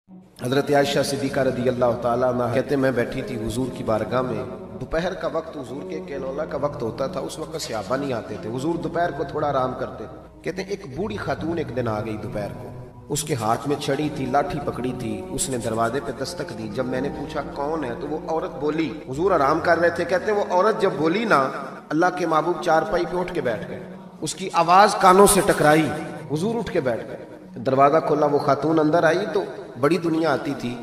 حضرت عائشہ صدیقہ رضی اللہ تعالیٰ عنہ کہتے میں بیٹھی تھی حضور کی بارگاہ میں، دوپہر کا وقت، حضور کے کیلولا کا وقت ہوتا تھا، اس وقت صحابہ نہیں آتے تھے، حضور دوپہر کو تھوڑا آرام کرتے تھے۔ کہتے ہیں ایک بوڑھی خاتون ایک دن آ گئی دوپہر کو، اس کے ہاتھ میں چھڑی تھی، لاٹھی پکڑی تھی، اس نے دروازے پہ دستک دی۔ جب میں نے پوچھا کون ہے تو وہ عورت بولی، حضور آرام کر رہے تھے، کہتے ہیں وہ عورت جب بولی نا، اللہ کے محبوب چارپائی پہ اٹھ کے بیٹھ گئے، اس کی آواز کانوں سے ٹکرائی، حضور اٹھ کے بیٹھ گئے۔ دروازہ کھولا، وہ خاتون اندر آئی تو بڑی دنیا آتی تھی،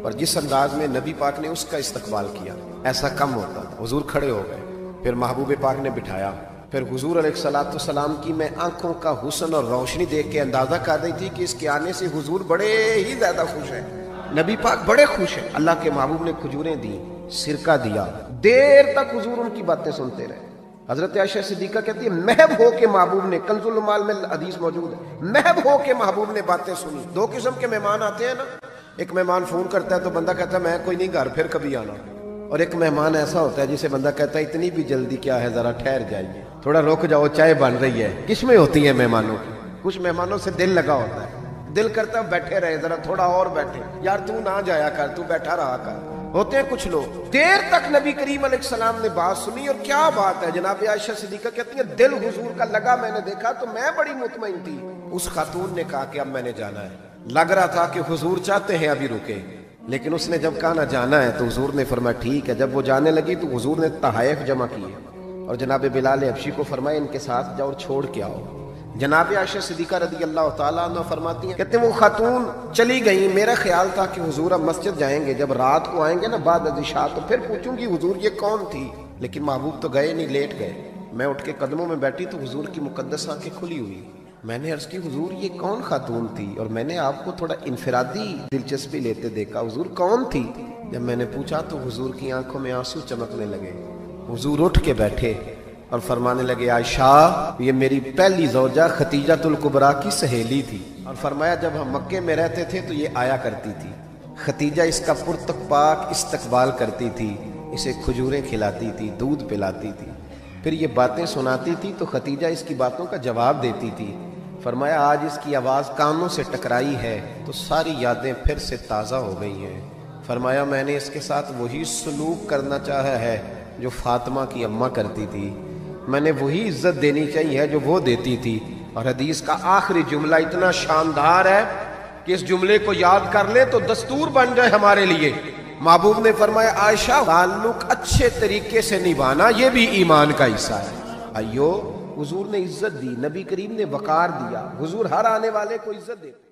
اور جس انداز میں نبی پاک نے اس کا استقبال کیا ایسا کم ہوتا تھا۔ حضور کھڑے ہو گئے، پھر محبوب پاک نے بٹھایا، پھر حضور علیہ السلام کی میں آنکھوں کا حسن اور روشنی دیکھ کے اندازہ کر رہی تھی کہ اس کے آنے سے حضور بڑے ہی زیادہ خوش ہیں، نبی پاک بڑے خوش ہیں۔ اللہ کے محبوب نے کھجوریں دی، سرکہ دیا، دیر تک حضور ان کی باتیں سنتے رہے۔ حضرت عائشہ صدیقہ کہتی ہے محب ہو کے محبوب نے، کنز المال میں حدیث موجود ہے، محب ہو کے محبوب نے باتیں سنی۔ دو قسم کے مہمان آتے ہیں نا، ایک مہمان فون کرتا ہے تو بندہ کہتا ہے میں کوئی نہیں گھر، پھر کبھی آنا، اور ایک مہمان ایسا ہوتا ہے جسے بندہ کہتا ہے اتنی بھی جلدی کیا ہے، ذرا ٹھہر جائیے، تھوڑا رک جاؤ، چائے بن رہی ہے۔ قسمیں ہوتی ہیں مہمانوں کی، کچھ مہمانوں سے دل لگا ہوتا ہے، دل کرتا ہے بیٹھے رہے، ذرا تھوڑا اور بیٹھے، یار تو نہ جایا کر، تو بیٹھا رہا کر۔ ہوتے ہیں کچھ لوگ، دیر تک نبی کریم علیہ السلام نے بات سنی، اور کیا بات ہے، جناب عائشہ صدیقہ کہتی ہے دل حضور کا لگا، میں نے دیکھا تو میں بڑی مطمئن تھی۔ اس خاتون نے کہا کہ اب میں نے جانا ہے، لگ رہا تھا کہ حضور چاہتے ہیں ابھی رکے، لیکن اس نے جب کہا نہ جانا ہے تو حضور نے فرمایا ٹھیک ہے۔ جب وہ جانے لگی تو حضور نے تحائف جمع کیے اور جناب بلال حبشی کو فرمایا ان کے ساتھ جاؤ اور چھوڑ کے آؤ۔ جناب عائشہ صدیقہ رضی اللہ تعالیٰ عنہ فرماتی ہیں، کہتے ہیں وہ خاتون چلی گئی، میرا خیال تھا کہ حضور اب مسجد جائیں گے، جب رات کو آئیں گے نا بعد از عشاء تو پھر پوچھوں گی حضور یہ کون تھی، لیکن محبوب تو گئے نہیں، لیٹ گئے۔ میں اٹھ کے قدموں میں بیٹھی تو حضور کی مقدس آنکھیں کھلی ہوئی، میں نے عرض کی حضور یہ کون خاتون تھی، اور میں نے آپ کو تھوڑا انفرادی دلچسپی لیتے دیکھا، حضور کون تھی؟ جب میں نے پوچھا تو حضور کی آنکھوں میں آنسو چمکنے لگے، حضور اٹھ کے بیٹھے اور فرمانے لگے عائشہ یہ میری پہلی زوجہ خدیجہ الکبریٰ کی سہیلی تھی، اور فرمایا جب ہم مکے میں رہتے تھے تو یہ آیا کرتی تھی، خدیجہ اس کا پرتک پاک استقبال کرتی تھی، اسے کھجوریں کھلاتی تھی، دودھ پلاتی تھی، پھر یہ باتیں سناتی تھی تو خدیجہ اس کی باتوں کا جواب دیتی تھی۔ فرمایا آج اس کی آواز کانوں سے ٹکرائی ہے تو ساری یادیں پھر سے تازہ ہو گئی ہیں۔ فرمایا میں نے اس کے ساتھ وہی سلوک کرنا چاہا ہے جو فاطمہ کی اماں کرتی تھی، میں نے وہی عزت دینی چاہیے جو وہ دیتی تھی۔ اور حدیث کا آخری جملہ اتنا شاندار ہے کہ اس جملے کو یاد کر لیں تو دستور بن جائے ہمارے لیے۔ محبوب نے فرمایا عائشہ تعلق اچھے طریقے سے نبھانا یہ بھی ایمان کا حصہ ہے۔ حضور نے عزت دی، نبی کریم نے وقار دیا، حضور ہر آنے والے کو عزت دیتے۔